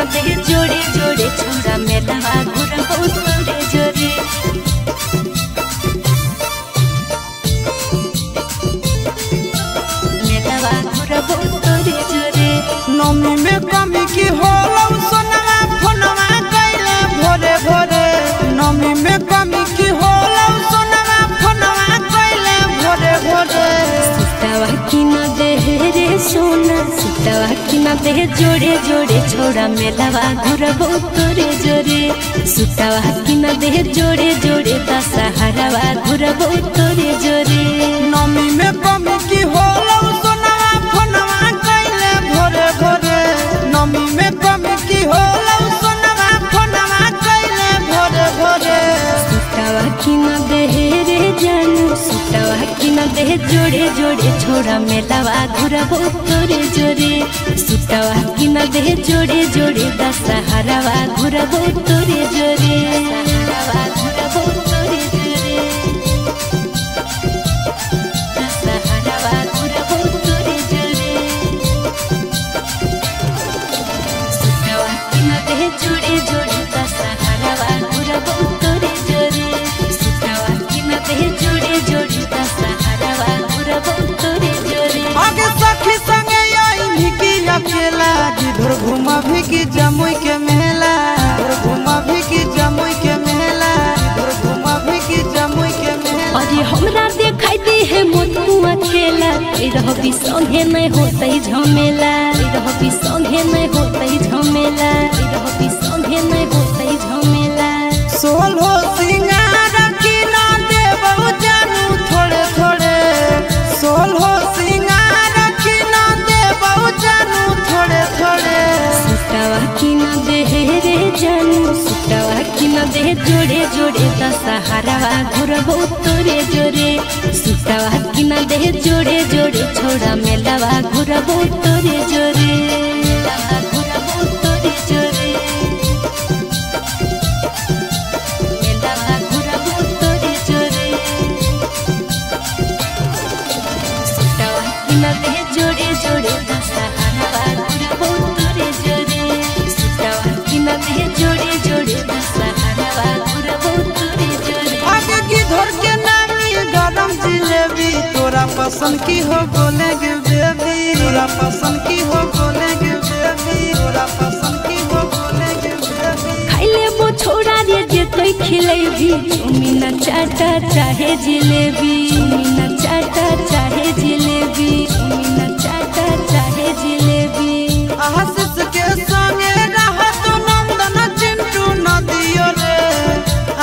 न दे जोड़े जोड़े छोड़ा मेलवा घुरबो तोरे जोरे मेलवा घुरबो तोरे जोरे। नमी में कमी की होलो सोनवा फोनवा कैले भोरे भोरे नमी में कमी की होलो सोनवा फोनवा कैले भोरे भोरे सुतावा की न दे रे सोना सुतावा की न दे जोड़े जोड़े छोड़ा मेलवा घुरबो तोरे जोरे सुतावा की न दे जोड़े जोड़े दशहरावा घुरबो तोरे जोरे। नमी में कमी की होलो सोनवा फोनवा कैले भोरे भोरे नमी में कमी की होलो सोनवा फोनवा कैले भोरे भोरे सुतावा की न दे रे जानू सुतावा की न दे जोड़े जोड़े छोड़ा मेलवा घुरबो तोरे जोरे सुतावा की न दे जोड़े जोड़े दशहरावा घुरबो तोरे जोरे दशहरावा घुरबो तोरे जोरे दशहरावा घुरबो तोरे जोरे सुतावा की न दे जोड़े जोड़े दशहरावा घुरबो तोरे जोरे सुतावा की न दे जोड़े जोड़े दशहरावा घुरबो तोरे जोरे। आगे सखी संगे आई भिकी अकेला जिधर घुमा भिकी जमुई के मेला जिधर घुमा भिकी जमुई के मेला जिधर घुमा भिकी जमुई के मेला। अरे हमरा देखाई दे है मोतुआ खेला रहबी संगे नहीं होतई झमेला रहबी संगे नहीं होतई झमेला रहबी संगे नहीं होतई झमेला। सोलो सिंगार की ना देबो जानू थोड़े थोड़े सोलो सिंगार की ना देबो जानू थोड़े थोड़े सुतावा की न दे रे जानू सुतावा की न दे जोड़े जोड़े दशहरावा घुरबो तोरे जोरे सुतावा की न दे जोड़े जोड़े छोड़ा मेलवा घुरबो तोरे जोरे मेलवा घुरबो तोरे जोरे मेलवा घुरबो तोरे जोरे सुतावा की न दे जोड़े जोड़े दशहरावा घुरबो तोरे जोरे सुतावा की न दे जोड़े जोड़े दशहरावा घुरबो तोरे जोरे। आगे की धर के नामी गरम जिलेबी तोरा पसंद की हो बोलेगे बेबी तोरा पसंद की हो बोलेगे बेबी तोरा पसंद की हो बोलेगे बेबी। खाइले वो छोड़ा रे जे कोई खिलेबी चुमीना चाटा चाहे जिलेबी चुमीना चाटा चाहे जिलेबी चुमीना चाटा चाहे जिलेबी। आशीष के संगे रहत नंदन चिंटू नदियो रे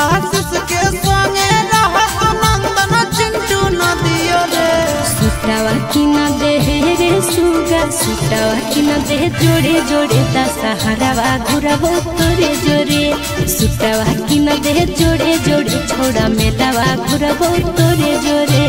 आशीष के संगे रहत नंदन चिंटू नदियो रे सुतावा की न दे रे सुगा सुतावा की न दे जोड़े जोड़े दशहरावा घुरबो तोरे जोरे सुतावा की न दे जोड़े जोड़े छोड़ा मेलवा घुरबो तोरे जोरे।